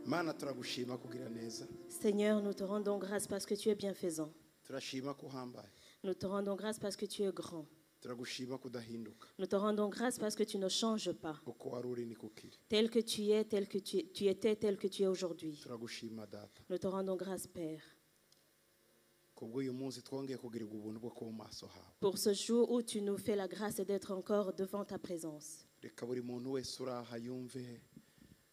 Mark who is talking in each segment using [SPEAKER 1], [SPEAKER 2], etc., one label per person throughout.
[SPEAKER 1] Mana turagushima kugira neza.
[SPEAKER 2] Seigneur, nous te rendons grâce parce que tu es bienfaisant.
[SPEAKER 1] Turashima kuhambaye.
[SPEAKER 2] Nous te rendons grâce parce que tu es grand.
[SPEAKER 1] Turagushima kudahinduka.
[SPEAKER 2] Nous te rendons grâce parce que tu ne changes pas.
[SPEAKER 1] Uko waruri ni kukiri.
[SPEAKER 2] Tel que tu es, tel que tu étais, tel que tu es aujourd'hui.
[SPEAKER 1] Turagushima data.
[SPEAKER 2] Nous te rendons grâce, Père.
[SPEAKER 1] Kubw'uyu munsi twongeye kugirirwa ubuntu bwo kuba mu maso hawe.
[SPEAKER 2] Pour ce jour où tu nous fais la grâce d'être encore devant ta présence.
[SPEAKER 1] Reka buri muntu wese uraha yumve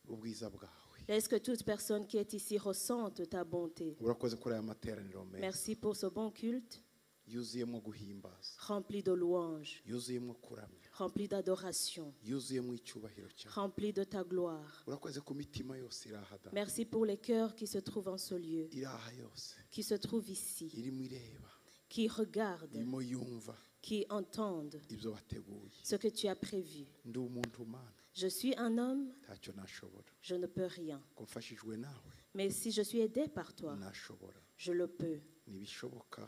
[SPEAKER 1] ubwiza bwawe.
[SPEAKER 2] Laisse que toute personne qui est ici ressente ta bonté.
[SPEAKER 1] Urakoze kuri aya materaniro meza.
[SPEAKER 2] Merci pour ce bon culte
[SPEAKER 1] Yuzuyemo guhimbaza.
[SPEAKER 2] rempli de louanges,
[SPEAKER 1] Yuzuyemo kuramya.
[SPEAKER 2] rempli d'adoration,
[SPEAKER 1] Yuzuyemo icyubahiro cyawe.
[SPEAKER 2] rempli de ta gloire.
[SPEAKER 1] Urakoze ku mitima yose iraha data.
[SPEAKER 2] Merci pour les cœurs qui se trouvent en ce lieu,
[SPEAKER 1] Iraha yose.
[SPEAKER 2] qui se trouvent ici,
[SPEAKER 1] Irimo ireba.
[SPEAKER 2] qui regardent,
[SPEAKER 1] Irimo yumva
[SPEAKER 2] qui entendent
[SPEAKER 1] ibyo wateguye.
[SPEAKER 2] ce que tu as prévu.
[SPEAKER 1] Ndi umuntu Mana.
[SPEAKER 2] Je suis un homme,
[SPEAKER 1] Ntacyo nashobora.
[SPEAKER 2] je ne peux rien.
[SPEAKER 1] Ko mfashijwe nawe.
[SPEAKER 2] Mais si je suis aidé par toi,
[SPEAKER 1] Nashobora.
[SPEAKER 2] je le peux.
[SPEAKER 1] Nibishoboka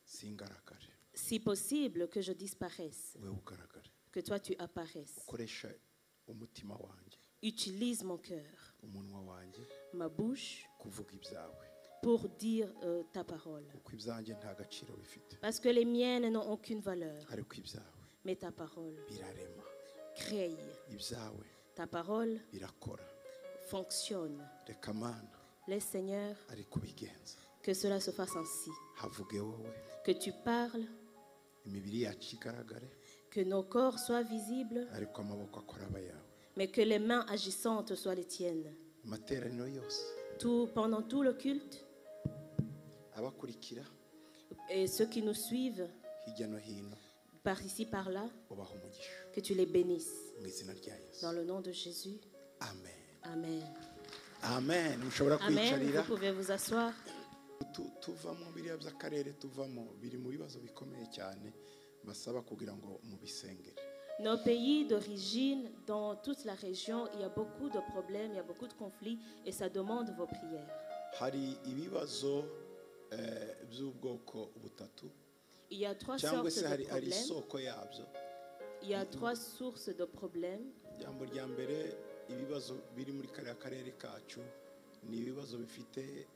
[SPEAKER 1] singaragare.
[SPEAKER 2] Si possible, que je disparaisse,
[SPEAKER 1] Wewe ugaragare.
[SPEAKER 2] que toi tu apparaisses.
[SPEAKER 1] Ukoresha umutima wanjye.
[SPEAKER 2] Utilise mon cœur,
[SPEAKER 1] Umunwa wanjye
[SPEAKER 2] ma bouche,
[SPEAKER 1] kuvuga ibyawe.
[SPEAKER 2] pour dire ta parole.
[SPEAKER 1] Kuko ibyanjye nta gaciro bifite.
[SPEAKER 2] Parce que les miennes n'ont aucune valeur,
[SPEAKER 1] Ariko ibyawe
[SPEAKER 2] mais ta parole
[SPEAKER 1] birarema.
[SPEAKER 2] crée.
[SPEAKER 1] Ibyawe
[SPEAKER 2] Ta parole
[SPEAKER 1] birakora.
[SPEAKER 2] fonctionne.
[SPEAKER 1] Reka Mana
[SPEAKER 2] Laisse, Seigneur,
[SPEAKER 1] ari kubigenza.
[SPEAKER 2] que cela se fasse ainsi.
[SPEAKER 1] Havuge wowe.
[SPEAKER 2] Que tu parles,
[SPEAKER 1] Imibiri yacu igaragare.
[SPEAKER 2] que nos corps soient visibles,
[SPEAKER 1] Ariko amaboko akora abayawe.
[SPEAKER 2] mais que les mains agissantes soient les tiennes.
[SPEAKER 1] Amateraniro yose.
[SPEAKER 2] Pendant tout le culte,
[SPEAKER 1] Abakurikira
[SPEAKER 2] et ceux qui nous suivent,
[SPEAKER 1] hirya no hino.
[SPEAKER 2] par ici, par là,
[SPEAKER 1] Ubaha umugisha.
[SPEAKER 2] que tu les bénisses.
[SPEAKER 1] Mu izina rya Yesu.
[SPEAKER 2] Dans le nom de Jésus.
[SPEAKER 1] Amen.
[SPEAKER 2] Amen.
[SPEAKER 1] Amen. Mushobora
[SPEAKER 2] Amen.
[SPEAKER 1] kwicarira.
[SPEAKER 2] Vous pouvez vous asseoir.
[SPEAKER 1] Tuvamo biriya by'akarere tuvamo biri mu bibazo bikomeye cyane basaba kugira ngo mubisengere.
[SPEAKER 2] Nos pays d'origine, dans toute la région, il y a beaucoup de problèmes, il y a beaucoup de conflits et ça demande vos prières.
[SPEAKER 1] Hari ibibazo by'ubwoko butatu
[SPEAKER 2] Il y a trois
[SPEAKER 1] cyangwa
[SPEAKER 2] sortes
[SPEAKER 1] se
[SPEAKER 2] de
[SPEAKER 1] hari
[SPEAKER 2] problèmes.
[SPEAKER 1] isoko yabyo.
[SPEAKER 2] Il y a trois sources de problèmes.
[SPEAKER 1] Ijambo rya mbere ibibazo biri muri kariya karere kacu ni ibibazo bifite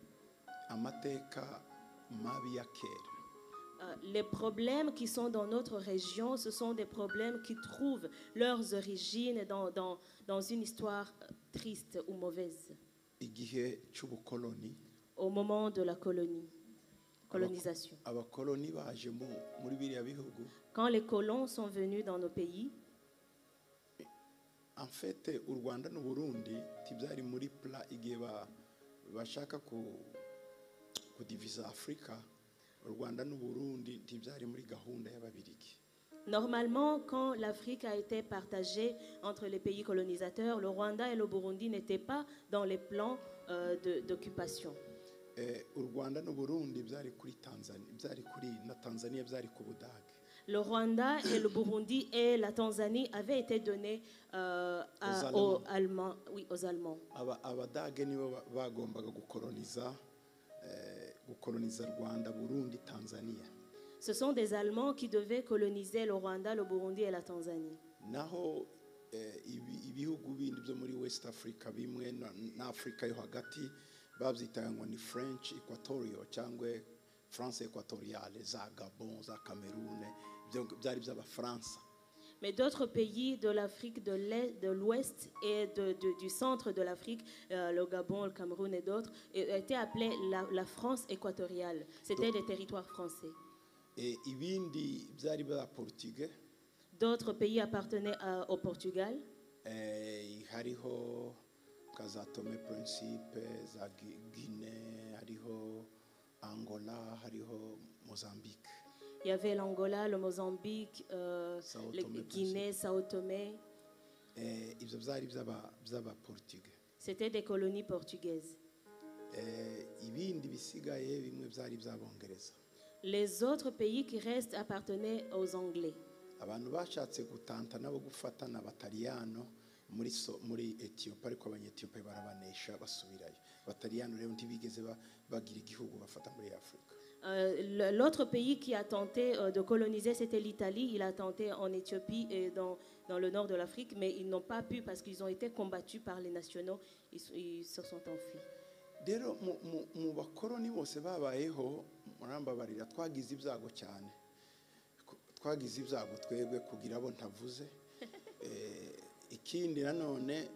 [SPEAKER 1] amateka mabi ya kera.
[SPEAKER 2] Les problèmes qui sont dans notre région, ce sont des problèmes qui trouvent leurs origines dans une histoire triste ou mauvaise.
[SPEAKER 1] Igihe cy'ubukoloni,
[SPEAKER 2] Au moment de la colonisation.
[SPEAKER 1] abakoloni baje muri biriya bihugu.
[SPEAKER 2] Quand les colons sont venus dans nos pays,
[SPEAKER 1] En fait, u Rwanda n'u Burundi tibyari muri plan igihe bashaka kudiviza Afrika. U Rwanda n'u Burundi tibyari muri gahunda y'Ababirigi.
[SPEAKER 2] normalement, quand l'Afrique a été partagée entre les pays colonisateurs, le Rwanda et le Burundi n'étaient pas dans les plans d'occupation.
[SPEAKER 1] U Rwanda n'u Burundi byari kuri Tanzania, byari kuri na Tanzania byari ku Budage.
[SPEAKER 2] Le Rwanda et le Burundi et la Tanzanie avaient été donnés aux Allemands. Oui, aux Allemands.
[SPEAKER 1] Abadage nibo bagombaga gukoloniza Rwanda, Burundi, Tanzania.
[SPEAKER 2] Ce sont des Allemands qui devaient coloniser le Rwanda, le Burundi et la Tanzanie.
[SPEAKER 1] Naho ibihugu bindi byo muri West Africa bimwe na Afrika yo hagati babyitaga ngo ni French Equatorial cyangwa France Equatoriale, za Gabon, za Cameroun, byari by'Abafaransa.
[SPEAKER 2] Mais d'autres pays de l'Afrique de l'Ouest et du centre de l'Afrique, le Gabon, le Cameroun et d'autres, étaient appelés la France équatoriale. C'était des territoires français.
[SPEAKER 1] Et ibindi byari bya Portugais.
[SPEAKER 2] D'autres pays appartenaient au Portugal.
[SPEAKER 1] Hariho za Tomé Principe, za Guinée, hariho Angola, hariho Mozambique.
[SPEAKER 2] Il y avait l'Angola, le Mozambique, le Guinée, Sao Tomé.
[SPEAKER 1] Ibyo byari by'aba Portugais.
[SPEAKER 2] C'était des colonies portugaises.
[SPEAKER 1] Ibindi bisigaye bimwe byari by'Abongereza.
[SPEAKER 2] Les autres pays qui restent appartenaient aux Anglais.
[SPEAKER 1] Abantu bashatse gutanta nabo gufata n'Abataliyano muri Ethiopia, ariko Abanyetiyopiya barabanesha basubirayo. Abataliyano rero ntibigeze bagira igihugu bafata muri Afrika.
[SPEAKER 2] L'autre pays qui a tenté de coloniser, c'était l'Italie. Il a tenté en Éthiopie et dans le nord de l'Afrique, mais ils n'ont pas pu parce qu'ils ont été combattus par les nationaux. Ils se sont enfuis.
[SPEAKER 1] rero mu bakoroni bose babayeho murambabarira twagize ibyago cyane twagize ibyago twebwe kugira abo ntavuze ikindi nanone.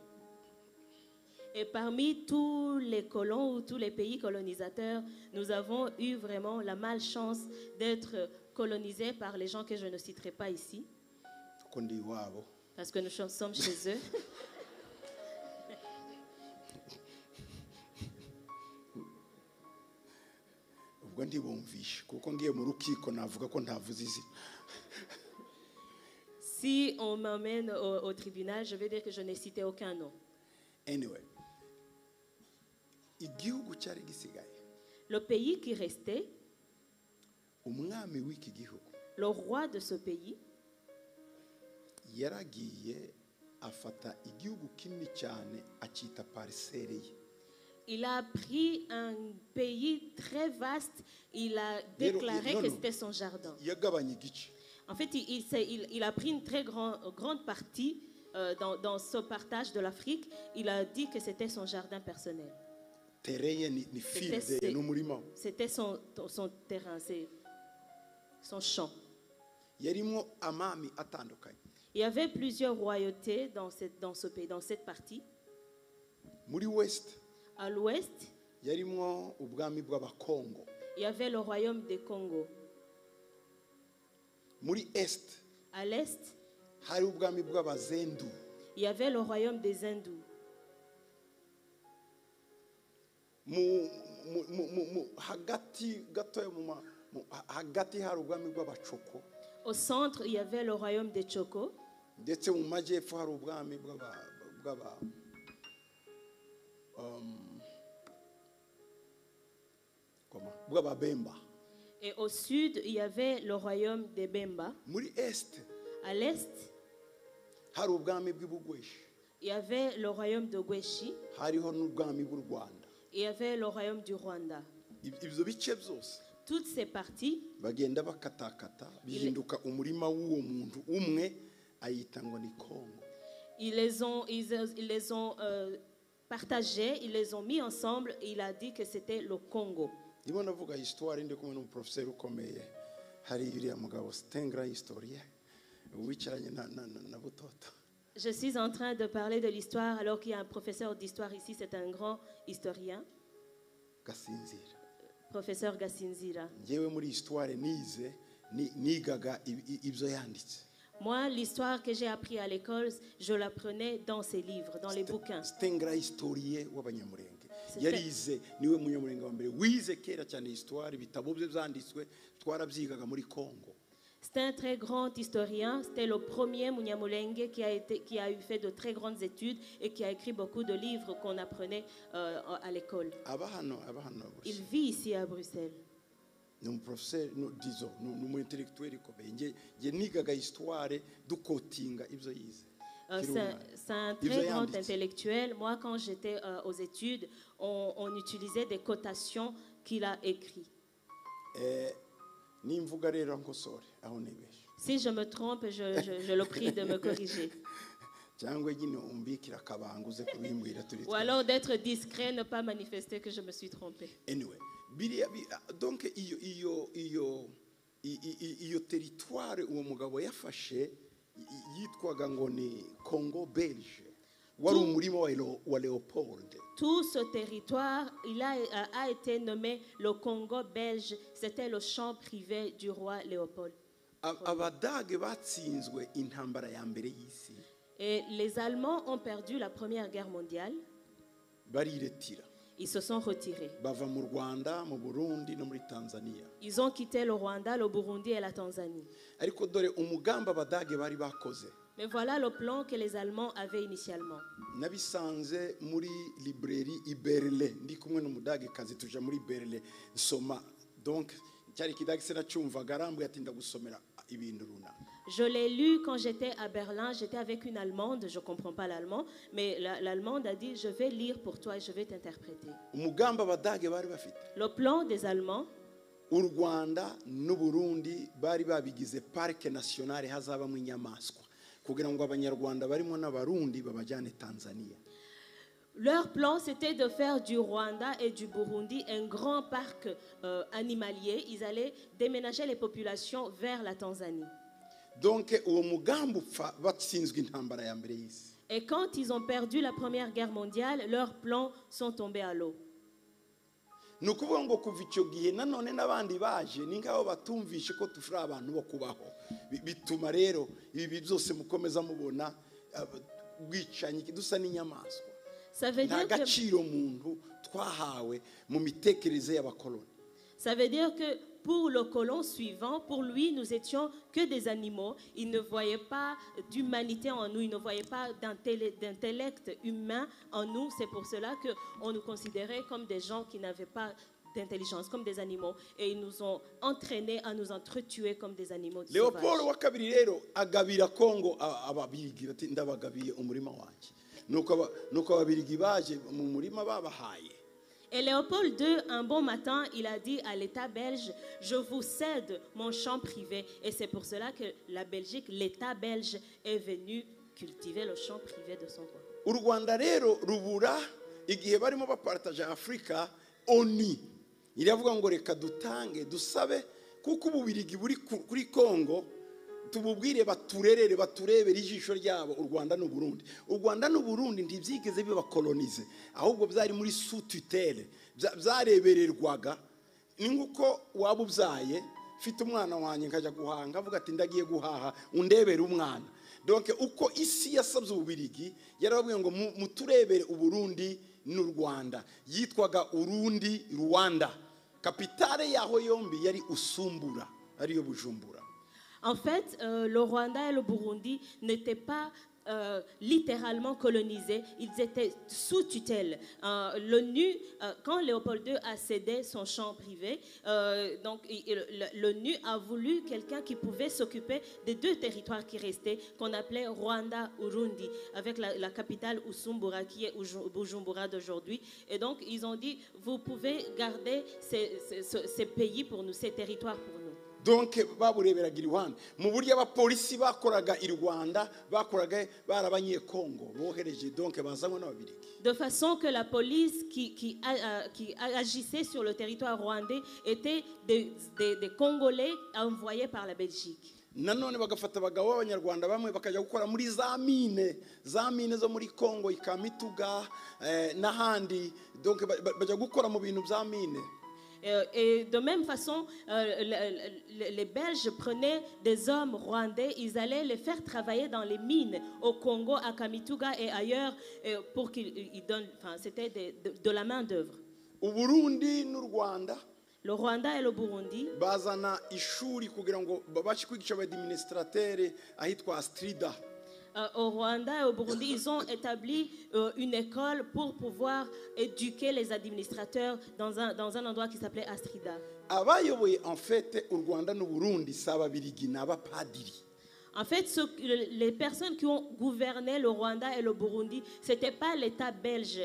[SPEAKER 2] Et parmi tous les colons ou tous les pays colonisateurs, nous avons eu vraiment la malchance d'être colonisés par les gens que je ne citerai pas ici,
[SPEAKER 1] ko ndi iwabo
[SPEAKER 2] parce que nous sommes chez eux.
[SPEAKER 1] ubwo ndibumvishe kuko ngiye mu rukiko navuga ko ntavuze izina.
[SPEAKER 2] Si on m'emmène au tribunal, je vais dire que je n'ai cité aucun nom.
[SPEAKER 1] Anyway, igihugu cyari gisigaye,
[SPEAKER 2] Le pays qui restait,
[SPEAKER 1] umwami w'iki gihugu
[SPEAKER 2] le roi de ce pays,
[SPEAKER 1] yaragiye afata igihugu kinini cyane acita parcelle ye.
[SPEAKER 2] il a pris un pays très vaste, il a déclaré que c'était son jardin.
[SPEAKER 1] Yagabanye igice.
[SPEAKER 2] En fait, il a pris une très grande partie dans ce partage de l'Afrique. Il a dit que c'était son jardin personnel. C'était son terrain, son champ. Il y avait plusieurs royautés dans ce pays, dans cette partie. À l'ouest, il y avait le royaume des Congo. À l'est, il y avait le royaume des Hindous. Au centre, il y avait le royaume des Choko. Et au sud, il y avait le royaume des Bemba. À l'est, il y avait le royaume de Gweshi. Il y avait le royaume du Rwanda. Toutes ces parties, ils les ont partagées, ils les ont mis ensemble et il a dit que c'était le Congo. Je suis en train de parler de l'histoire alors qu'il y a un professeur d'histoire ici, c'est un grand historien. Professeur Gasinzira. Moi, l'histoire que j'ai appris à l'école, je l'apprenais dans ces livres, dans les bouquins. C'était un très grand historien. C'était le premier Munyamulenge qui a eu fait de très grandes études et qui a écrit beaucoup de livres qu'on apprenait à l'école. Il vit ici à Bruxelles. C'est un très grand intellectuel. Moi, quand j'étais aux études, on utilisait des cotations qu'il a écrites. Si je me trompe, je le prie de me corriger. Ou alors d'être discret, ne pas manifester que je me suis trompé.
[SPEAKER 1] Anyway, donc iyo territoire uwo mugabo yafashe yitwaga ngo ni Congo belge. Wari umurimo wa Léopold.
[SPEAKER 2] Tout ce territoire, il a été nommé le Congo belge. C'était le champ privé du roi Léopold. Et les Allemands ont perdu la Première Guerre mondiale. Ils se sont retirés. Ils ont quitté le Rwanda, le Burundi et la Tanzanie. Mais voilà le plan que les Allemands avaient initialement. Je l'ai lu quand j'étais à Berlin. J'étais avec une Allemande. Je ne comprends pas l'allemand. Mais l'Allemande a dit, je vais lire pour toi et je vais t'interpréter. Le plan des Allemands,
[SPEAKER 1] u Rwanda n'u Burundi bari babigize parike nationale hazabamo inyamaswa kugira ngo abanyarwanda barimo n'abarundi babajyane Tanzania.
[SPEAKER 2] Leur plan, c'était de faire du Rwanda et du Burundi un grand parc animalier. Ils allaient déménager les populations vers la Tanzanie.
[SPEAKER 1] Donc uwo mugambi upfa batsinzwe intambara ya mbere y'isi.
[SPEAKER 2] Et quand ils ont perdu la Première Guerre mondiale, leurs plans sont tombés à l'eau.
[SPEAKER 1] Ni ukuvuga ngo kuva icyo gihe nanone n'abandi baje ni nk'aho batumvishe ko tufura abantu bo kubaho. Bituma rero ibi byose mukomeza mubona bwicanyi dusa n'inyamaswa.
[SPEAKER 2] Ça veut dire que pour le colon suivant, pour lui, nous étions que des animaux. Il ne voyait pas d'humanité en nous, il ne voyait pas d'intellect humain en nous. C'est pour cela qu'on nous considérait comme des gens qui n'avaient pas d'intelligence, comme des animaux. Et ils nous ont entraînés à nous entretuer comme des animaux sauvages.
[SPEAKER 1] Léopold wa kabiri rero agabira Kongo ababirigi ati ndabagabiye umurima wanje. Nuko ababirigi baje mu murima babahaye.
[SPEAKER 2] Et Léopold II, un bon matin, il a dit à l'État belge, je vous cède mon champ privé. Et c'est pour cela que la Belgique, l'État belge, est venu cultiver le champ privé de son roi.
[SPEAKER 1] U Rwanda rero rubura igihe barimo bapartage Afrika ONU iravuga ngo reka dutange dusabe kuko ububirigi buri kuri Kongo tububwire baturerere baturebere ijisho ryabo u Rwanda n'u Burundi. U Rwanda n'u Burundi ntibyigeze bibakolonize ahubwo byari muri sous tutelle byarebererwaga. Ni nguko wabubyaye fite umwana wanye nkajya guhanga avuga ati ndagiye guhaha undebere umwana. Donc uko isi yasabye ububirigi yarabwiye ngo muturebere u Burundi n'u Rwanda yitwaga Urundi Rwanda. Kapitale yaho yombi yari Usumbura ariyo Bujumbura.
[SPEAKER 2] En fait, le Rwanda et le Burundi n'étaient pas littéralement colonisés, ils étaient sous tutelle. L'ONU, quand Léopold II a cédé son champ privé, donc l'ONU a voulu quelqu'un qui pouvait s'occuper des deux territoires qui restaient, qu'on appelait Rwanda-Urundi, avec la capitale Usumbura, qui est Bujumbura d'aujourd'hui. Et donc, ils ont dit, vous pouvez garder ces pays pour nous, ces territoires pour nous.
[SPEAKER 1] Donc babureberaga i Rwanda mu buryo abapolisi bakoraga i Rwanda bakoraga barabanye Kongo bohereje donc bazanywe n'ababirigi.
[SPEAKER 2] De façon que la police qui agissait sur le territoire rwandais était des Congolais envoyés par la Belgique.
[SPEAKER 1] Nanone bagafata abagabo b'abanyarwanda bamwe bakajya gukora muri za mine zo muri Kongo ikamituga n'ahandi donc bajya gukora mu bintu bya mine.
[SPEAKER 2] Et de même façon, les Belges prenaient des hommes rwandais, ils allaient les faire travailler dans les mines au Congo, à Kamituga et ailleurs pour qu'ils donnent, enfin, c'était de la main d'œuvre.
[SPEAKER 1] U Burundi n'u Rwanda.
[SPEAKER 2] Le Rwanda et le Burundi.
[SPEAKER 1] Bazana ishuri kugira ngo babashe kwigisha abadministrateur ahitwa Astrida.
[SPEAKER 2] Au Rwanda et au Burundi, ils ont établi une école pour pouvoir éduquer les administrateurs dans un endroit qui s'appelait Astrida.
[SPEAKER 1] Abayoboye en fait u Rwanda n'u Burundi s'ababirigi n'abapadiri.
[SPEAKER 2] En fait, les personnes qui ont gouverné le Rwanda et le Burundi, c'était pas l'État belge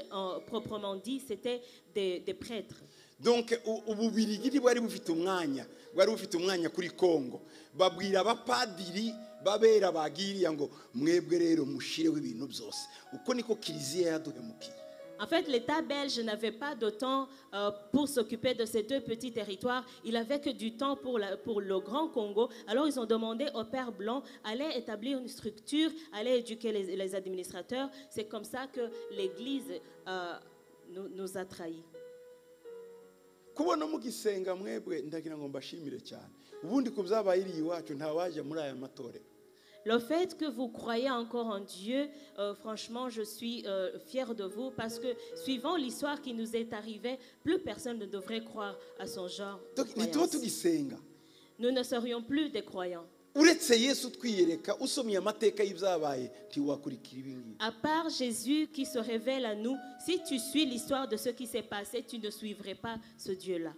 [SPEAKER 2] proprement dit, c'était des prêtres.
[SPEAKER 1] Donc ububirigi bwari bufite umwanya kuri Kongo babwira abapadiri babera bagiriya ngo mwebwe rero mushireho ibintu byose uko niko kiliziya yaduhemukiye.
[SPEAKER 2] En fait, l'État belge n'avait pas de temps pour s'occuper de ces deux petits territoires. Il n'avait que du temps pour le Grand Congo. Alors, ils ont demandé au Père Blanc d'aller établir une structure, aller éduquer les administrateurs. C'est comme ça que l'Église nous a trahis.
[SPEAKER 1] Kubona mugisenga mwebwe ndagira ngo mbashimire cyane. Ubundi kubyabaye iri iwacu nta waje muri aya matore.
[SPEAKER 2] Le fait que vous croyez encore en Dieu, franchement, je suis fière de vous parce que suivant l'histoire qui nous est arrivée, plus personne ne devrait croire à son genre de croyance. Nous ne serions plus des croyants. À part Jésus qui se révèle à nous, si tu suis l'histoire de ce qui s'est passé, tu ne suivrai pas ce Dieu-là.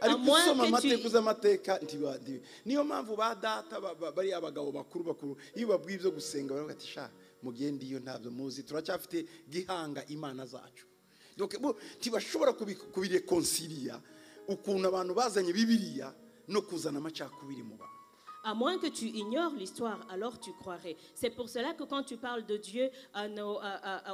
[SPEAKER 1] Ariko usoma amateka uzamateka niyo mpamvu ba data bari abagabo bakuru iyo babwiye byo gusenga baravuga ati sha mugende iyo ntabyo muzi turacyafite gihanga imana zacu donc bo tibashobora kubireconcilier ukuntu abantu bazanye bibiliya no kuzana amacakubiri mu bantu.
[SPEAKER 2] À moins que tu ignores l'histoire, alors tu croirais. C'est pour cela que quand tu parles de Dieu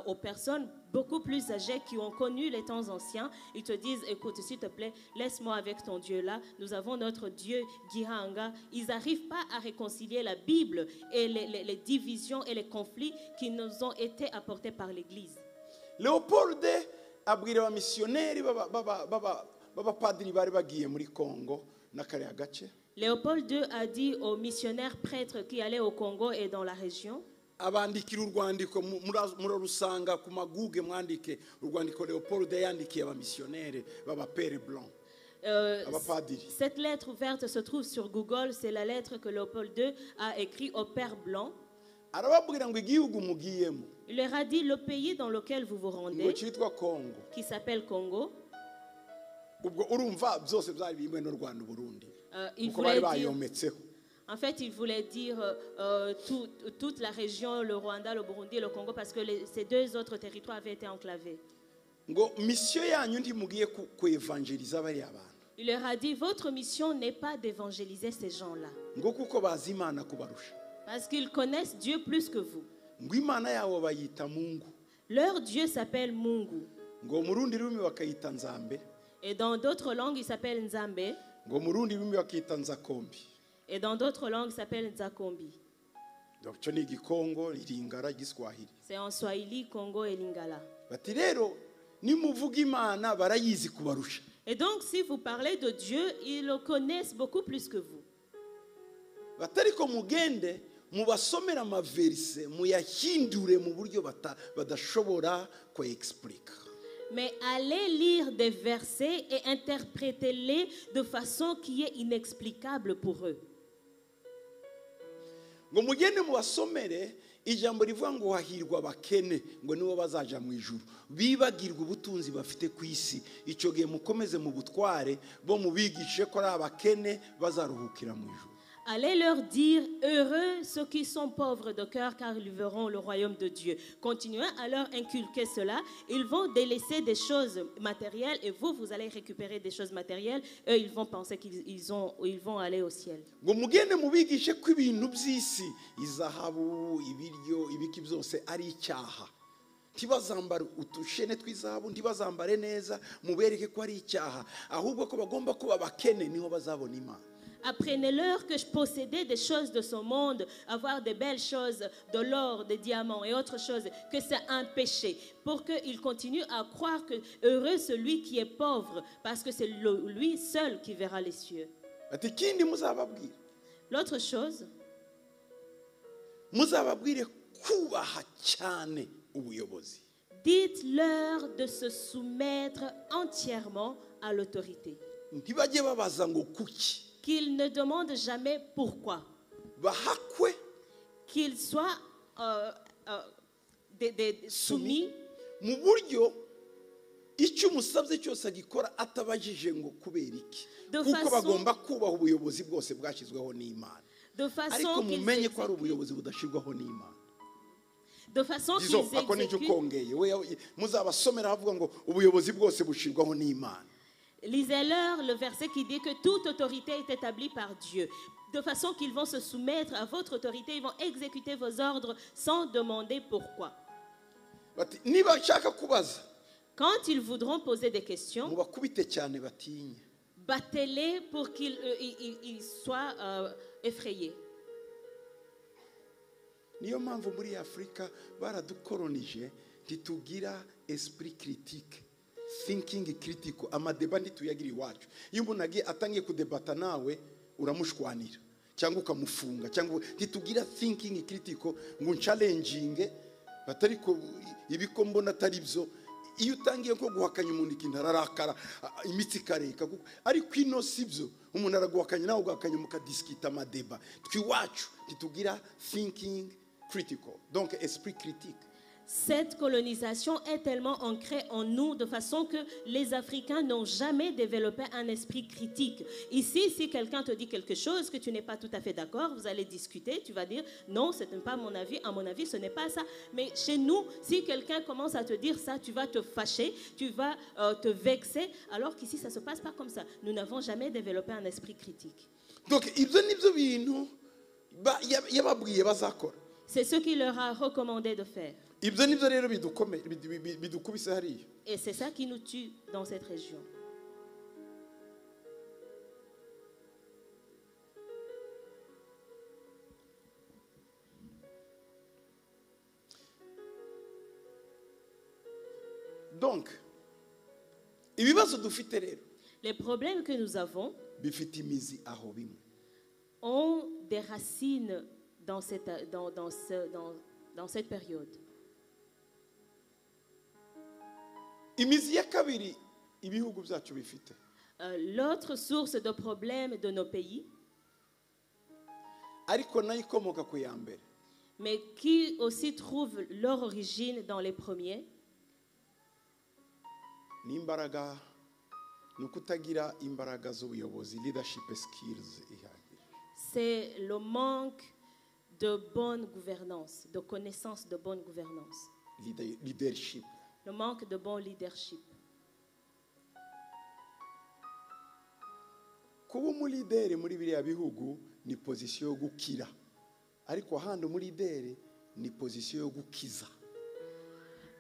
[SPEAKER 2] aux personnes beaucoup plus âgées qui ont connu les temps anciens, ils te disent, écoute, s'il te plaît, laisse-moi avec ton Dieu là. Nous avons notre Dieu, Gihanga. Ils n'arrivent pas à réconcilier la Bible et les divisions et les conflits qui nous ont été apportés par l'Église.
[SPEAKER 1] Léopold abwira abamisiyoneri b'abapadiri bari bagiye muri Congo na kariya gace.
[SPEAKER 2] Léopold II a dit aux missionnaires prêtres qui allaient au Congo et dans la région.
[SPEAKER 1] Abandikira urwandiko murarusanga ku maguge mwandike urwandiko Léopold yandikiye abamisiyoneri b'abapere blanc.
[SPEAKER 2] Cette lettre ouverte se trouve sur Google, c'est la lettre que Léopold II a écrite au Père Blanc.
[SPEAKER 1] Arababwira ngo igihugu mugiyemo.
[SPEAKER 2] Il leur a dit le pays dans lequel vous vous rendez, qui s'appelle Congo.
[SPEAKER 1] Ubwo urumva byose byari bimwe no Rwanda Burundi.
[SPEAKER 2] En fait, il voulait dire toute la région, le Rwanda, le Burundi et le Congo, parce que ces deux autres territoires avaient été enclavés. Il leur a dit, votre mission n'est pas d'évangéliser ces gens-là. Parce qu'ils connaissent Dieu plus que vous. Leur Dieu s'appelle Mungu. Et dans d'autres langues, il s'appelle Nzambe. Et dans d'autres langues, il s'appelle Nzakombi. C'est en Swahili, Congo et Lingala. Et donc, si vous parlez de Dieu, ils le connaissent beaucoup plus que vous. Mais allez lire des versets et interprétez-les de façon qui est inexplicable pour eux.
[SPEAKER 1] ijambo rivuga ngo hahirwa abakene ngo nibo bazaja mu ijuru bibagirwa ubutunzi bafite ku isi icyo gihe mukomeze mu butware bo mubigishe ko ari abakene bazaruhukira mu ijuru.
[SPEAKER 2] Allez leur dire, heureux ceux qui sont pauvres de cœur, car ils verront le royaume de Dieu. Continuez à leur inculquer cela. Ils vont délaisser des choses matérielles et vous, vous allez récupérer des choses matérielles. Eux, ils vont penser qu'ils vont aller au ciel.
[SPEAKER 1] Ngo mugende mubigishe ko ibintu by'isi izahabu ibiryo ibiki byose ari icyaha. Ntibazambare utushene twizahabu ntibazambare neza mubereke ko ari icyaha ahubwo ko bagomba kuba bakene niho bazabona Imana.
[SPEAKER 2] Apprenez-leur que je possédais des choses de ce monde, avoir de belles choses, de l'or, des diamants et autres choses, que c'est un péché, pour qu'ils continuent à croire que heureux celui qui est pauvre, parce que c'est lui seul qui verra les cieux. L'autre chose, dites-leur de se soumettre entièrement à l'autorité. Qu'ils ne demandent jamais pourquoi. Qu'ils soient soumis. De façon qu'ils lisez-leur le verset qui dit que toute autorité est établie par Dieu. De façon qu'ils vont se soumettre à votre autorité, ils vont exécuter vos ordres sans demander pourquoi. Quand ils voudront poser des questions, battez-les pour qu'ils soient effrayés.
[SPEAKER 1] Niyo mpamvu muri Afrika baradukolonije ntitugira esprit critique. Thinking critical amadeba ntituyagira iwacu iyo umuntu atangiye kudebata nawe uramushwanira cyangwa ukamufunga cyangwa ntitugira thinking critical ngo challenging batariko ibiko mbona atari byo iyo utangiye ko guhakanya umuntu ikintu ararakara imitsi kareka ariko ino sibyo umuntu araguhakanya nawe ugakanya mukadiskita amadeba twiwacu ntitugira thinking critical donc esprit critique.
[SPEAKER 2] Cette colonisation est tellement ancrée en nous de façon que les Africains n'ont jamais développé un esprit critique. Ici, si quelqu'un te dit quelque chose que tu n'es pas tout à fait d'accord, vous allez discuter, tu vas dire non, ce n'est pas mon avis, à mon avis, ce n'est pas ça. Mais chez nous, si quelqu'un commence à te dire ça, tu vas te fâcher, tu vas te vexer, alors qu'ici, ça ne se passe pas comme ça. Nous n'avons jamais développé un esprit critique.
[SPEAKER 1] Donc ibyo nibyo bintu yababwiye bazakora.
[SPEAKER 2] C'est ce qu'il leur a recommandé de faire.
[SPEAKER 1] Ibyo nibyo rero bidukubise hariya.
[SPEAKER 2] Et c'est ça qui nous tue dans cette région.
[SPEAKER 1] Donc ibibazo dufite rero
[SPEAKER 2] Les problèmes que nous avons
[SPEAKER 1] bifite imizi aho bimwe.
[SPEAKER 2] ont des racines dans cette période.
[SPEAKER 1] Imizi ya kabiri ibihugu byacu bifite.
[SPEAKER 2] L'autre source de problèmes de nos pays,
[SPEAKER 1] Ariko nayo ikomoka ku ya mbere.
[SPEAKER 2] mais qui aussi trouvent leur origine dans les premiers,
[SPEAKER 1] N'imbaraga nukutagira imbaraga z'ubuyobozi, leadership skills ihagije.
[SPEAKER 2] c'est le manque de bonne gouvernance, de connaissance de bonne gouvernance,
[SPEAKER 1] Leadership.
[SPEAKER 2] le manque de bon leadership.
[SPEAKER 1] Kuba umulideri muri biriya bihugu ni position yo gukira, ariko ahandi umulideri ni position yo gukiza.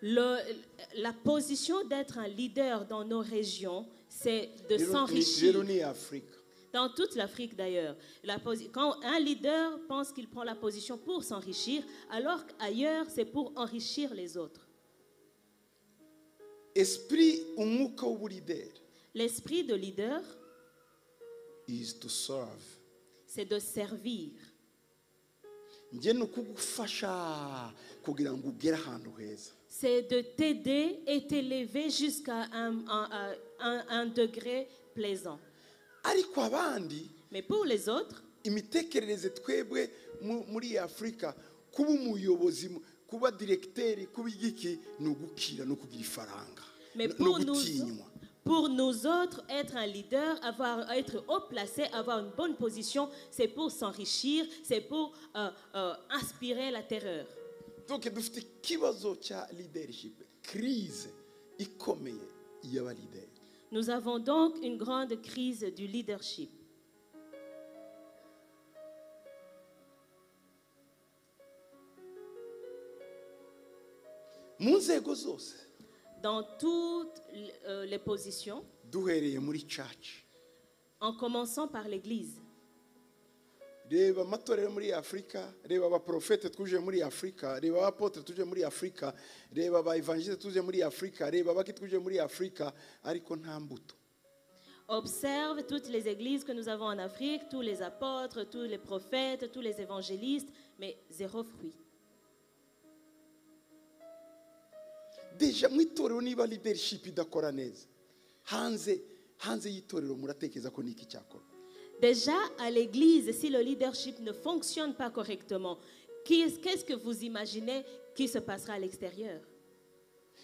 [SPEAKER 2] La position d'être un leader dans nos régions, c'est de
[SPEAKER 1] Rero
[SPEAKER 2] s'enrichir.
[SPEAKER 1] ni Afrika.
[SPEAKER 2] Dans toute l'Afrique d'ailleurs. Quand un leader pense qu'il prend la position pour s'enrichir, alors qu'ailleurs, c'est pour enrichir les autres.
[SPEAKER 1] Esprit umwuka w'ubulideri
[SPEAKER 2] L'esprit de leader,
[SPEAKER 1] is to serve.
[SPEAKER 2] c'est de servir.
[SPEAKER 1] Nje no kugufasha kugira ngo ugere ahantu heza.
[SPEAKER 2] C'est de t'aider et t'élever jusqu'à un degré plaisant.
[SPEAKER 1] Ariko abandi
[SPEAKER 2] Mais pour les autres,
[SPEAKER 1] imitekerereze twebwe muri Afrika kuba umuyobozi kuba directeur kuba igiki no gukira no kugira ifaranga.
[SPEAKER 2] mais pour nous autres, être un leader, être haut placé, avoir une bonne position, c'est pour s'enrichir, c'est pour inspirer la terreur.
[SPEAKER 1] Donc dufite ikibazo cya leadership, crise ikomeye y'abalideri.
[SPEAKER 2] Nous avons donc une grande crise du leadership.
[SPEAKER 1] Mu nzego zose
[SPEAKER 2] Dans toutes les positions,
[SPEAKER 1] duhereye muri church.
[SPEAKER 2] en commençant par l'Église.
[SPEAKER 1] Reba amatorero muri Afrika, reba abaprofete tuje muri Afrika, reba abapotre tuje muri Afrika, reba abaevangeliste tuje muri Afrika, reba abaki tuje muri Afrika, ariko nta mbuto.
[SPEAKER 2] Observe toutes les églises que nous avons en Afrique, tous les apôtres, tous les prophètes, tous les évangélistes, mais zéro fruit.
[SPEAKER 1] Deja mu itorero niba leadership idakora neza, hanze y'itorero muratekereza ko niki cyakora.
[SPEAKER 2] Déjà, à l'église, si le leadership ne fonctionne pas correctement, qu'est-ce que vous imaginez qui se passera à l'extérieur?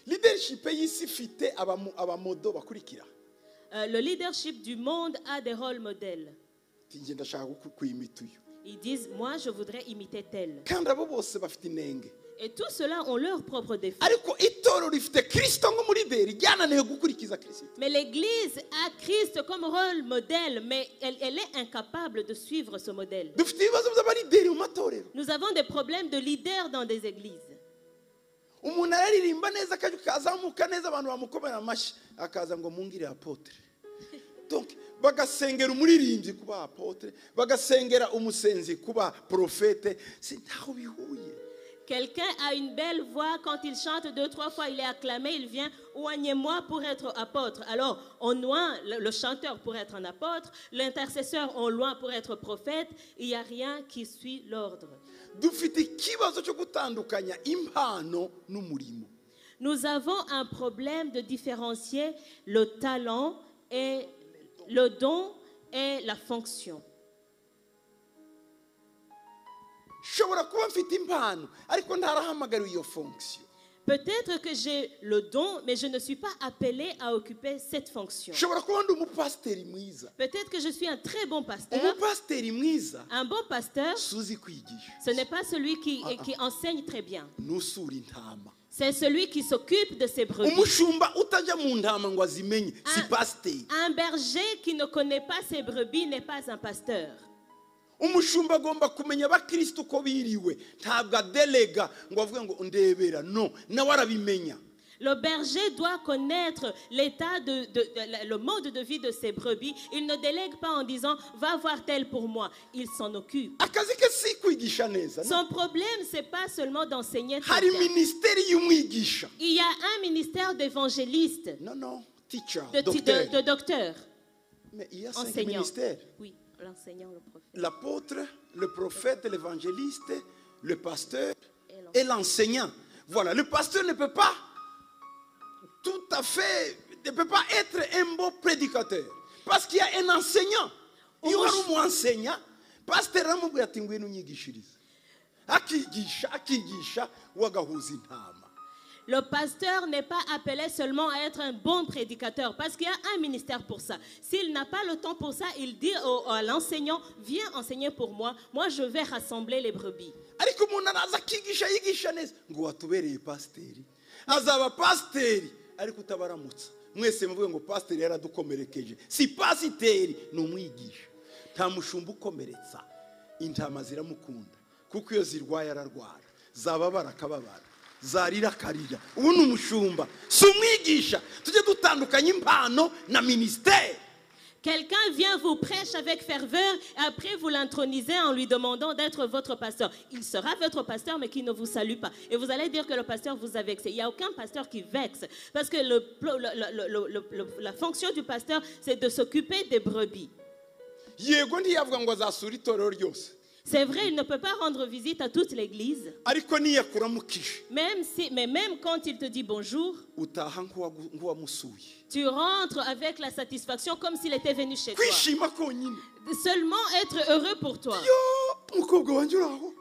[SPEAKER 1] Leadership y'isi ifite abamodo bakurikira.
[SPEAKER 2] Le leadership du monde a des rôles modèles.
[SPEAKER 1] Tinje ndashaka kuyimita uyu.
[SPEAKER 2] Ils disent, moi, je voudrais imiter tel.
[SPEAKER 1] Kandi abo bose bafite inenge.
[SPEAKER 2] Et tous ceux-là ont leurs propres défauts.
[SPEAKER 1] Ariko itorero rifite Kristo nk'umulideri ryananiwe gukurikiza Kristo.
[SPEAKER 2] Mais l'Église a Christ comme rôle modèle, mais elle est incapable de suivre ce modèle.
[SPEAKER 1] Dufite ibibazo by'abalideri mu matorero.
[SPEAKER 2] Nous avons des problèmes de leaders dans des églises.
[SPEAKER 1] Umuntu araririmba neza akazamuka neza abantu bamukomera amashi akaza ngo mungire apotre. Donc bagasengera umuririmbyi kuba apotre, bagasengera umusenzi kuba profete, sintaho bihuye.
[SPEAKER 2] Quelqu'un a une belle voix, quand il chante 2-3 fois, il est acclamé, il vient, oignez-moi pour être apôtre. Alors, on loin le chanteur pour être un apôtre, l'intercesseur on loin pour être prophète, il n'y a rien qui suit l'ordre.
[SPEAKER 1] Dufite ikibazo cyo gutandukanya impano n'umurimo.
[SPEAKER 2] Nous avons un problème de différencier le talent et le don et la fonction.
[SPEAKER 1] Shobora kuba mfite impano ariko ntarahamagariwe iyo fonction.
[SPEAKER 2] Peut-être que j'ai le don, mais je ne suis pas appelé à occuper cette fonction.
[SPEAKER 1] nshobora kuba ndi umupasiteri mwiza.
[SPEAKER 2] Peut-être que je suis un très bon pasteur.
[SPEAKER 1] Umupasiteri mwiza
[SPEAKER 2] Un bon pasteur,
[SPEAKER 1] suzi kwigisha,
[SPEAKER 2] ce n'est pas celui qui enseigne très bien.
[SPEAKER 1] nusura intama.
[SPEAKER 2] C'est celui qui s'occupe de ses brebis.
[SPEAKER 1] Umushumba utajya mu ntama ngo azimenye si pasiteri.
[SPEAKER 2] Un berger qui ne connaît pas ses brebis n'est pas un pasteur.
[SPEAKER 1] Umushumba agomba kumenya abakristo uko biriwe, ntabwo adelega ngo avuge ngo ndebera, no, nawe arabimenya.
[SPEAKER 2] Le berger doit connaître l'état le mode de vie de ses brebis. Il ne délègue pas en disant va voir tel pour moi. Il s'en occupe.
[SPEAKER 1] Akazi ke si kwigisha neza.
[SPEAKER 2] Son problème, c'est pas seulement d'enseigner.
[SPEAKER 1] Hari ministeri y'umwigisha.
[SPEAKER 2] Il y a un ministère d'évangéliste.
[SPEAKER 1] Non, teacher,
[SPEAKER 2] de docteur.
[SPEAKER 1] Mais il y a 5
[SPEAKER 2] enseignant.
[SPEAKER 1] ministères.
[SPEAKER 2] Oui, l'enseignant, le prophète.
[SPEAKER 1] L'apôtre, le prophète, l'évangéliste, le pasteur et l'enseignant. Voilà, le pasteur ne peut pas tout à fait, ne peut pas être un bon prédicateur. Parce qu'il y a un enseignant. Il y aura un enseignant. Pasteur aramubwira ati ngwino unyigishirize. Akigisha wagahuza intama.
[SPEAKER 2] Le pasteur n'est pas appelé seulement à être un bon prédicateur parce qu'il y a un ministère pour ça. S'il n'a pas le temps pour ça, il dit à l'enseignant, viens enseigner pour moi. Moi, je vais rassembler les brebis.
[SPEAKER 1] Ariko umuntu araza akigisha yigisha neza ngo watubereye pasiteri. Azaba pasiteri ariko utabaramutsa. Mwese muvuge ngo pasiteri yaradukomerekeje. Si pasiteri ni umwigisha. Nta mushumba ukomeretsa. Intama ziramukunda. Kuko iyo zirwaye ararwara. Zababara akababara. Zarira karira. Ubu ni umushumba. Si umwigisha. Tujye dutandukanya impano na ministère.
[SPEAKER 2] Quelqu'un vient vous prêche avec ferveur et après vous l'intronisez en lui demandant d'être votre pasteur. Il sera votre pasteur mais qui ne vous salue pas. Et vous allez dire que le pasteur vous a vexé. Il n'y a aucun pasteur qui vexe. Parce que la fonction du pasteur, c'est de s'occuper des brebis.
[SPEAKER 1] Yego ntiyavuga ngo azasura itorero ryose.
[SPEAKER 2] C'est vrai, il ne peut pas rendre visite à toute l'église.
[SPEAKER 1] Ariko niyakuramukije.
[SPEAKER 2] Mais même quand il te dit bonjour,
[SPEAKER 1] utaha nk'uwamusuye.
[SPEAKER 2] Tu rentres avec la satisfaction comme s'il était venu chez toi.
[SPEAKER 1] Kwishima konyine.
[SPEAKER 2] Seulement être heureux pour toi.
[SPEAKER 1] Yo, mukobwa wanje uraho.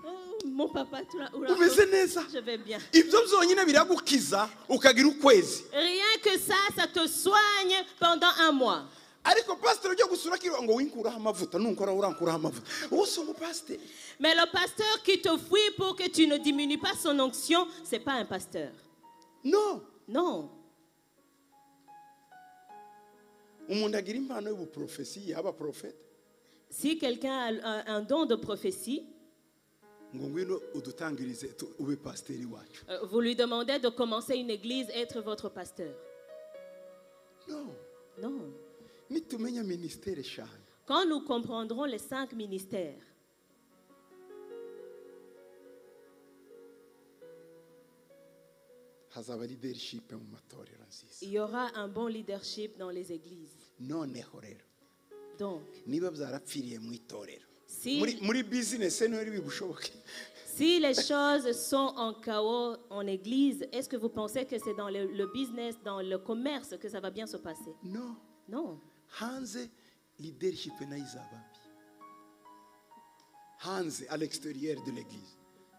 [SPEAKER 2] Mon papa,
[SPEAKER 1] umeze neza.
[SPEAKER 2] Je vais bien.
[SPEAKER 1] Ibyo byonyine biragukiza ukagira ukwezi.
[SPEAKER 2] Rien que ça te soigne pendant un mois.
[SPEAKER 1] Ariko pasteur ujya gusura kiro ngo winkuraho amavuta nunkora urankuraho amavuta. Uwo mu pasteur.
[SPEAKER 2] Mais le pasteur qui te fuit pour que tu ne diminues pas son onction, c'est pas un pasteur.
[SPEAKER 1] Non.
[SPEAKER 2] Non.
[SPEAKER 1] Umuntu agira impano y'ubuprophétie yaba prophète.
[SPEAKER 2] Si quelqu'un a un don de prophétie,
[SPEAKER 1] ngo ngwino udutangirize ube pasteur wacu.
[SPEAKER 2] Vous lui demandez de commencer une église, être votre pasteur.
[SPEAKER 1] Non.
[SPEAKER 2] Non.
[SPEAKER 1] Nitumenya ministère eshanu.
[SPEAKER 2] Quand nous comprendrons les 5 ministères,
[SPEAKER 1] hazaba leadership mu matorero nziza.
[SPEAKER 2] Il y aura un bon leadership dans les églises.
[SPEAKER 1] Noneho rero.
[SPEAKER 2] Donc,
[SPEAKER 1] niba byarapfiriye mu itorero.
[SPEAKER 2] Si,
[SPEAKER 1] muri business ntari bibushoboke.
[SPEAKER 2] Si les choses sont en chaos en église, est-ce que vous pensez que c'est dans le business, dans le commerce que ça va bien se passer?
[SPEAKER 1] Non.
[SPEAKER 2] Non.
[SPEAKER 1] Hanze leadership naizabambi. Hanze à l'extérieur de l'église.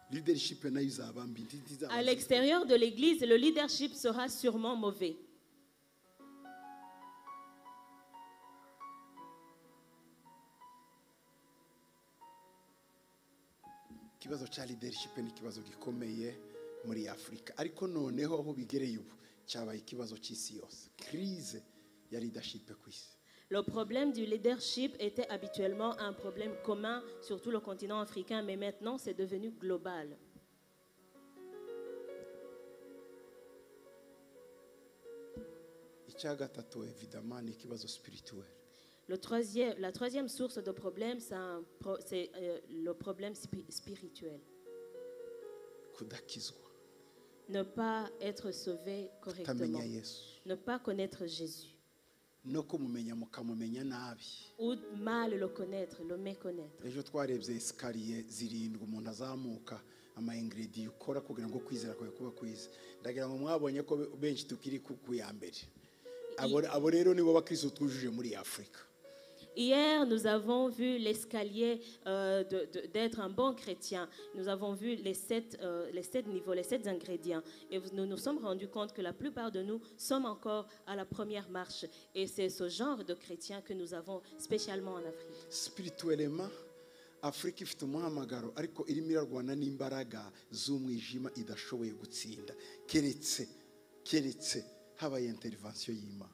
[SPEAKER 1] Leadership naizabambi.
[SPEAKER 2] À l'extérieur de l'église, le leadership sera sûrement mauvais.
[SPEAKER 1] Kibazo cha leadership ni kibazo gikomeye muri Afrika. Ariko noneho aho bigereye ubu cyabaye ikibazo cy'isi yose. Crise ya leadership kw'isi.
[SPEAKER 2] Le problème du leadership était habituellement un problème commun sur tout le continent africain, mais maintenant c'est devenu global.
[SPEAKER 1] Icya gatatu évidemment ni ikibazo spirituel.
[SPEAKER 2] La troisième source de problème, c'est le problème spirituel.
[SPEAKER 1] Kudakizwa.
[SPEAKER 2] Ne pas être sauvé correctement. Ne pas connaître Jésus.
[SPEAKER 1] No kumumenya mukamumenya nabi.
[SPEAKER 2] Ou mal le connaître, le méconnaître.
[SPEAKER 1] Ejo twarebye escalier zirindwi umuntu azamuka ama ingredient ukora kugira ngo kwizera kwawe kuba kwiza. Ndagira ngo mwabonye ko benshi tukiri ku ya mbere. Abo rero nibo bakristo tujuje muri Afrika.
[SPEAKER 2] Hier, nous avons vu l'escalier d'être un bon chrétien. Nous avons vu les 7 niveaux, les 7 ingrédients. Et nous nous sommes rendus compte que la plupart de nous sommes encore à la première marche. Et c'est ce genre de chrétien que nous avons spécialement en Afrique.
[SPEAKER 1] Spirituellement, Afrika ifite umuhamagaro ariko irimo irarwana n'imbaraga z'umwijima idashoboye gutsinda keretse habaye intervention y'Imana.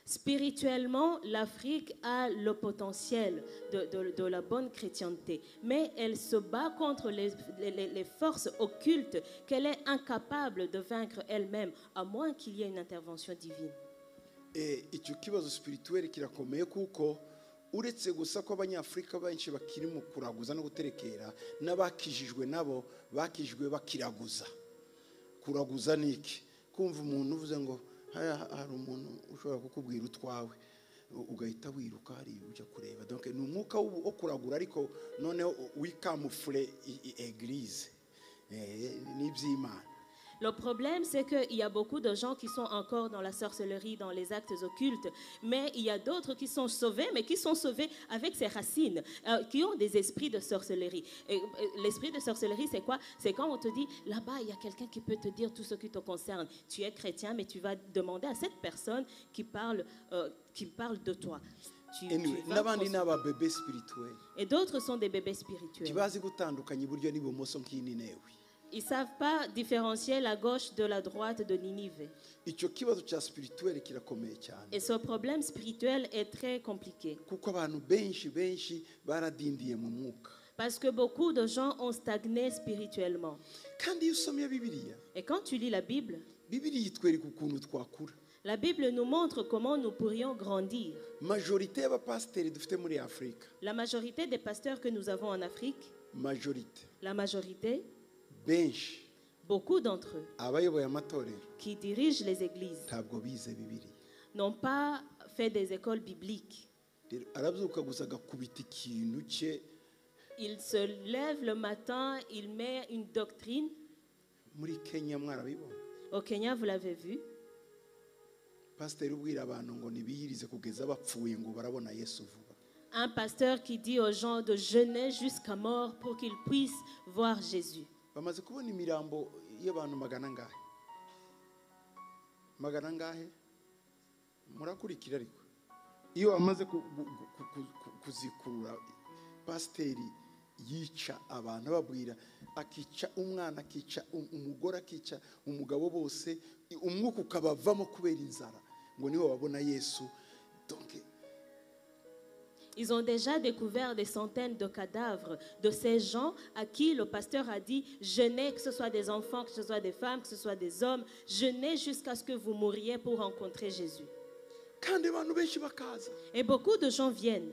[SPEAKER 2] Spirituellement, l'Afrique a le potentiel de la bonne chrétienté, mais elle se bat contre les forces occultes qu'elle est incapable de vaincre elle-même, à moins qu'il y ait une intervention divine.
[SPEAKER 1] Icyo kibazo spirituel kirakomeye kuko uretse gusa ko abanyafrika benshi bakiri mu kuraguza no guterekera n'abakijijwe nabo bakijwe bakiraguza. Kuraguza niki? Kumva umuntu uvuze ngo hari umuntu ushobora kukubwira utwawe ugahita wiruka hari ujya kureba. Donc ni umwuka wo kuragura ariko noneho wikamufure église ni by'Imana.
[SPEAKER 2] Le problème, c'est qu'il y a beaucoup de gens qui sont encore dans la sorcellerie, dans les actes occultes, mais il y a d'autres qui sont sauvés, mais qui sont sauvés avec ses racines, qui ont des esprits de sorcellerie. Et l'esprit de sorcellerie, c'est quoi? C'est quand on te dit, là-bas, il y a quelqu'un qui peut te dire tout ce qui te concerne. Tu es chrétien, mais tu vas demander à cette personne qui parle de toi. Et d'autres sont des bébés spirituels. Ils ne savent pas différencier la gauche de la droite de Ninive. Et ce problème spirituel est très compliqué. Parce que beaucoup de gens ont stagné spirituellement. Et quand tu lis la Bible, la Bible nous montre comment nous pourrions grandir. La majorité des pasteurs que nous avons en Afrique, la majorité, beaucoup d'entre eux qui dirigent les églises n'ont pas fait des écoles bibliques. Il se lève le matin, il met une doctrine. Au Kenya, vous l'avez vu. Un pasteur qui dit aux gens de jeûner jusqu'à mort pour qu'ils puissent voir Jésus.
[SPEAKER 1] Bamaze kubona imirambo y'abantu magana ngahe murakurikira ariko iyo amaze kuzikurura pasteri yica abantu babwira akica umwana akica umugore akica umugabo bose umwuka ukabavamo kubera inzara ngo niho babona Yesu. Donc
[SPEAKER 2] ils ont déjà découvert des centaines de cadavres de ces gens à qui le pasteur a dit jeûnez, que ce soit des enfants, que ce soit des femmes, que ce soit des hommes, jeûnez jusqu'à ce que vous mouriez pour rencontrer Jésus. Et beaucoup de gens viennent.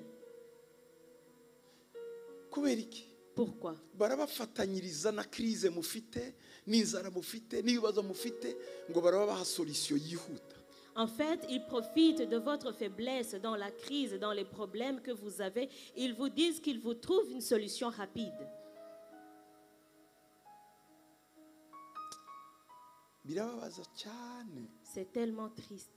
[SPEAKER 2] Pourquoi?
[SPEAKER 1] Barabafatanyiriza na crise mufite n'inzara mufite n'ibibazo mufite ngo barabaha solution yihuta.
[SPEAKER 2] En fait, ils profitent de votre faiblesse dans la crise, dans les problèmes que vous avez. Ils vous disent qu'ils vous trouvent une solution rapide. C'est tellement triste.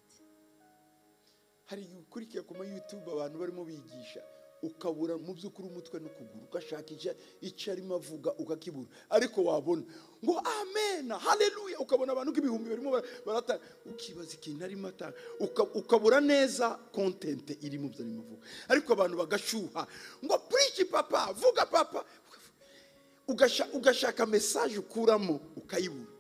[SPEAKER 1] Ukabura mu by'ukuri umutwe n'ukuguru ugashakisha icyo arimo avuga ukakibura ariko wabona ngo amen haleluya ukabona abantu k'ibihumbi barimo barata ukibaza ikintu arimo atanga ukabura neza content iri mu byo arimo avuga ariko abantu bagashuha ngo preach papa vuga papa ugashaka message ukuramo ukayibura.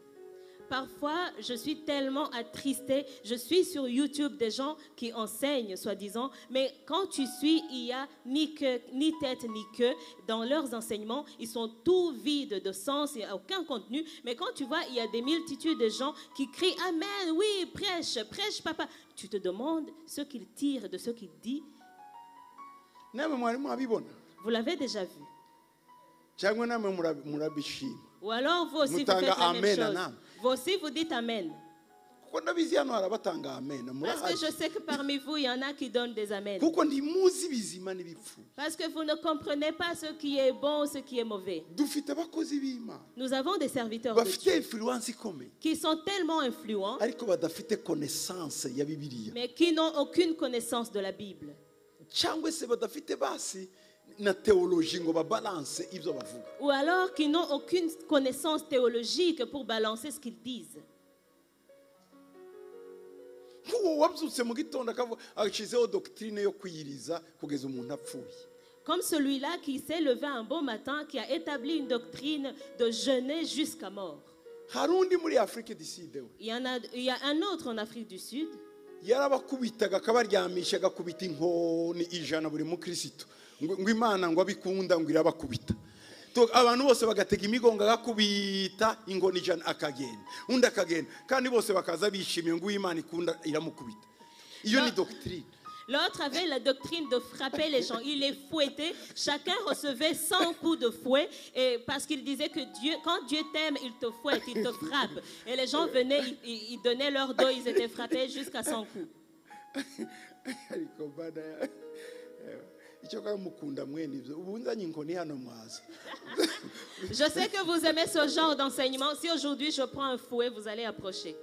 [SPEAKER 2] Parfois, je suis tellement attristée. Je suis sur YouTube des gens qui enseignent, soi-disant, mais quand tu suis, il n'y a ni tête ni queue dans leurs enseignements. Ils sont tout vides de sens, il n'y a aucun contenu. Mais quand tu vois, il y a des multitudes de gens qui crient « Amen, oui, prêche, prêche, papa ». Tu te demandes ce qu'ils tirent de ce qu'il dit. Vous l'avez déjà vu. Ou alors vous aussi vous faites la même chose. Vous aussi vous dites Amen. Parce que je sais que parmi vous, il y en a qui donnent des Amen. Parce que vous ne comprenez pas ce qui est bon, ce qui est mauvais. Nous avons des serviteurs de Dieu qui sont tellement influents, mais qui n'ont aucune connaissance de la Bible.
[SPEAKER 1] cyangwa se badafite basi na théologie ngo babalance ibyo bavuga.
[SPEAKER 2] Ou alors qui n'ont aucune connaissance théologique pour balancer ce qu'ils disent.
[SPEAKER 1] Nk'uwo wabyutse mu gitondo agashizeho doctrine yo kwiyiriza kugeza umuntu apfuye.
[SPEAKER 2] Comme celui-là qui s'est levé un bon matin, qui a établi une doctrine de jeûner jusqu'à mort.
[SPEAKER 1] Hari undi muri Afrique du Sud we.
[SPEAKER 2] Il y a un autre en Afrique du Sud.
[SPEAKER 1] Yarabakubitaga akabaryamisha agakubita inkoni ijana buri mukristo ngo Imana ngo abikunda ngo irabakubita. Abantu bose bagatega imigongo agakubita inkoni ijana akagenda undi akagenda kandi bose bakaza bishimiye ngo Imana ikunda iramukubita. Iyo ni doctrine.
[SPEAKER 2] L'autre avait la doctrine de frapper les gens. Il les fouettait. Chacun recevait 100 coups de fouet. Et parce qu'il disait que Dieu, quand Dieu t'aime, il te fouette, il te frappe. Et les gens venaient, ils donnaient leur dos, ils étaient frappés jusqu'à 100 coups. Je sais que vous aimez ce genre d'enseignement. Si aujourd'hui je prends un fouet, vous allez approcher.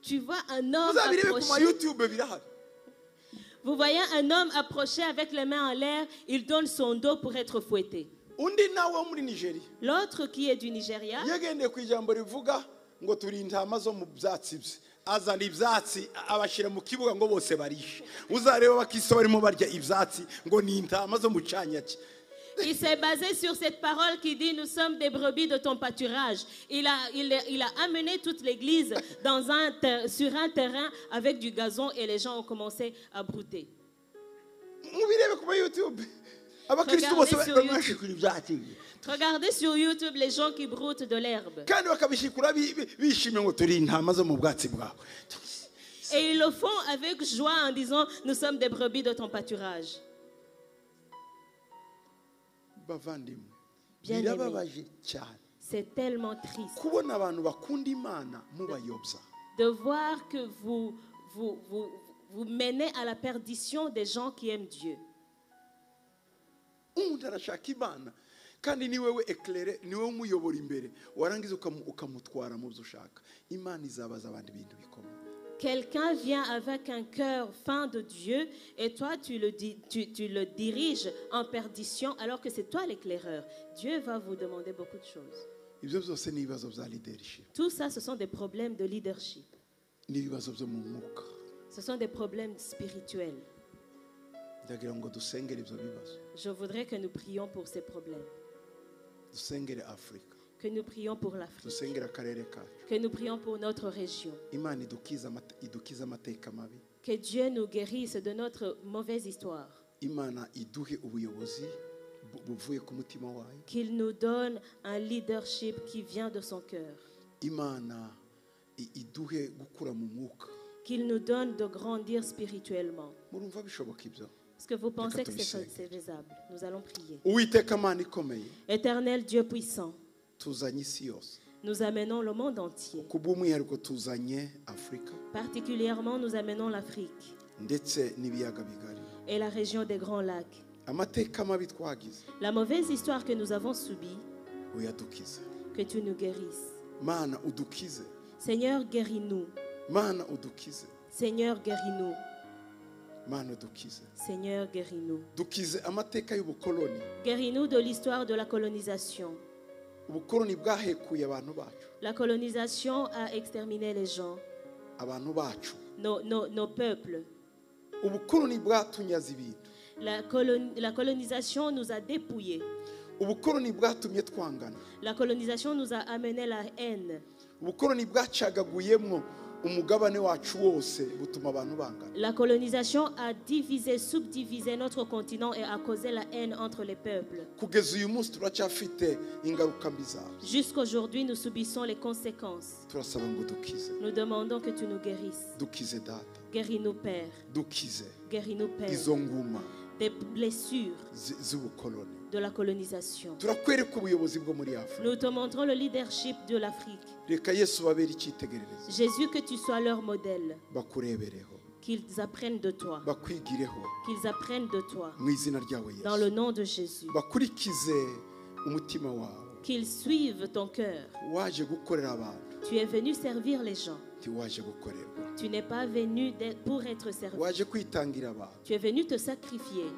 [SPEAKER 2] Tu vois un homme approcher. Vous voyez un homme approcher avec les mains en l'air, il donne son dos pour être fouetté. L'autre qui est du Nigeria,
[SPEAKER 1] azana ibyatsi abashira mu kibuga ngo bose barishe uzareba bakiso barimo barya ibyatsi ngo ni intama zo mu canyaki.
[SPEAKER 2] Il s'est basé sur cette parole qui dit nous sommes des brebis de ton pâturage. Il a amené toute l'église sur un terrain avec du gazon et les gens ont commencé à brouter. Regardez sur YouTube les gens qui broutent de l'herbe. Et ils le font avec joie en disant nous sommes des brebis de ton pâturage. Bien-aimés, c'est tellement triste de voir que vous menez à la perdition des gens qui aiment Dieu.
[SPEAKER 1] kandi ni wewe éclairer ni wewe umuyobora imbere warangiza ukamutwara mu byo ushaka Imana izabaza abandi bintu bikomeye.
[SPEAKER 2] Quelqu'un vient avec un cœur fin de Dieu et toi tu le diriges en perdition alors que c'est toi l'éclaireur. Dieu va vous demander beaucoup de choses. Tout ça, ce sont des problèmes de leadership. Ce sont des problèmes spirituels. Je voudrais que nous prions pour ces problèmes. Que nous prions pour l'Afrique. Que nous prions pour notre région. Que Dieu nous guérisse de notre mauvaise histoire. Qu'il nous donne un leadership qui vient de son cœur. Qu'il nous donne de grandir spirituellement. Est-ce que vous pensez que c'est faisable? Nous allons prier. Éternel Dieu puissant, nous amenons le monde entier. Particulièrement, nous amenons l'Afrique et la région des Grands Lacs. La mauvaise histoire que nous avons subie, que tu nous guérisses. Seigneur, guéris-nous. Seigneur, guéris-nous. Seigneur, guéris-nous. Guéris-nous de l'histoire de la colonisation. La colonisation a exterminé les gens, nos peuples. La colonisation nous a dépouillés. La colonisation nous a amené la haine. La colonisation a divisé, subdivisé notre continent et a causé la haine entre les peuples. Jusqu'aujourd'hui, nous subissons les conséquences. Nous demandons que tu nous guérisses. Guéris-nous, Père. Guéris-nous, Père. Des blessures de la colonisation. Nous te montrons le leadership de l'Afrique. Jésus, que tu sois leur modèle. Qu'ils apprennent de toi. Qu'ils apprennent de toi. Dans le nom de Jésus. qu'ils suivent ton cœur.
[SPEAKER 1] waje gukorera abantu
[SPEAKER 2] Tu es venu servir les gens.
[SPEAKER 1] ntiwaje gukorerwa,
[SPEAKER 2] Tu n'es pas venu pour être servi.
[SPEAKER 1] waje kwitangira abantu.
[SPEAKER 2] Tu es venu te sacrifier.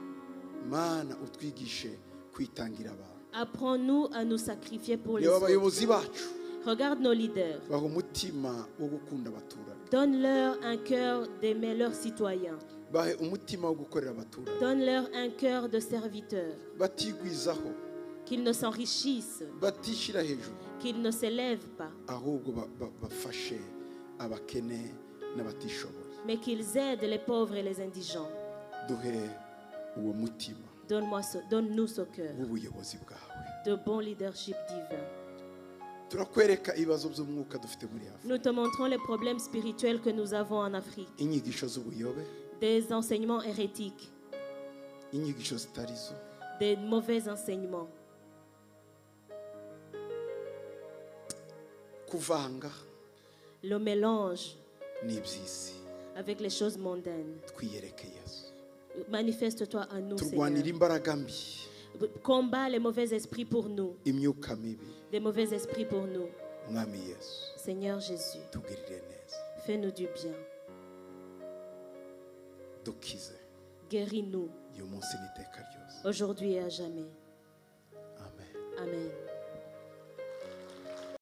[SPEAKER 1] Mana utwigishe kwitangira abantu.
[SPEAKER 2] Apprends-nous à nous sacrifier pour les
[SPEAKER 1] Reba
[SPEAKER 2] autres.
[SPEAKER 1] abayobozi bacu
[SPEAKER 2] Regarde nos leaders.
[SPEAKER 1] baha umutima wo gukunda abaturage,
[SPEAKER 2] Donne-leur un cœur d'aimer leurs citoyens.
[SPEAKER 1] bahe umutima wo gukorera abaturage,
[SPEAKER 2] Donne-leur un cœur de serviteur.
[SPEAKER 1] batigwizaho,
[SPEAKER 2] Qu'ils ne s'enrichissent,
[SPEAKER 1] batishyira hejuru,
[SPEAKER 2] qu'ils ne s'élèvent pas,
[SPEAKER 1] ahubwo bafashe abakene n'abatishoboye.
[SPEAKER 2] mais qu'ils aident les pauvres et les indigents.
[SPEAKER 1] Duhe uwo mutima
[SPEAKER 2] Donne-nous ce cœur
[SPEAKER 1] w'ubuyobozi bwawe.
[SPEAKER 2] de bon leadership divin.
[SPEAKER 1] Turakwereka ibibazo by'umwuka dufite muri Afurika,
[SPEAKER 2] Nous te montrons les problèmes spirituels que nous avons en Afrique.
[SPEAKER 1] inyigisho z'ubuyobe,
[SPEAKER 2] Des enseignements hérétiques,
[SPEAKER 1] inyigisho zitari zo,
[SPEAKER 2] des mauvais enseignements,
[SPEAKER 1] kuvanga
[SPEAKER 2] le mélange
[SPEAKER 1] n'iby'isi.
[SPEAKER 2] avec les choses mondaines.
[SPEAKER 1] Twiyereke Yesu,
[SPEAKER 2] Manifeste-toi à nous,
[SPEAKER 1] turwanira
[SPEAKER 2] Seigneur.
[SPEAKER 1] imbaraga mbi,
[SPEAKER 2] Combat les mauvais esprits pour nous,
[SPEAKER 1] imyuka mibi.
[SPEAKER 2] des mauvais esprits pour nous.
[SPEAKER 1] Mwami Yesu,
[SPEAKER 2] Seigneur Jésus,
[SPEAKER 1] tugirire neza,
[SPEAKER 2] fais-nous du bien.
[SPEAKER 1] dukize
[SPEAKER 2] Guéris-nous
[SPEAKER 1] uyu munsi n'iteka ryose.
[SPEAKER 2] aujourd'hui et à jamais.
[SPEAKER 1] Amen.
[SPEAKER 2] Amen.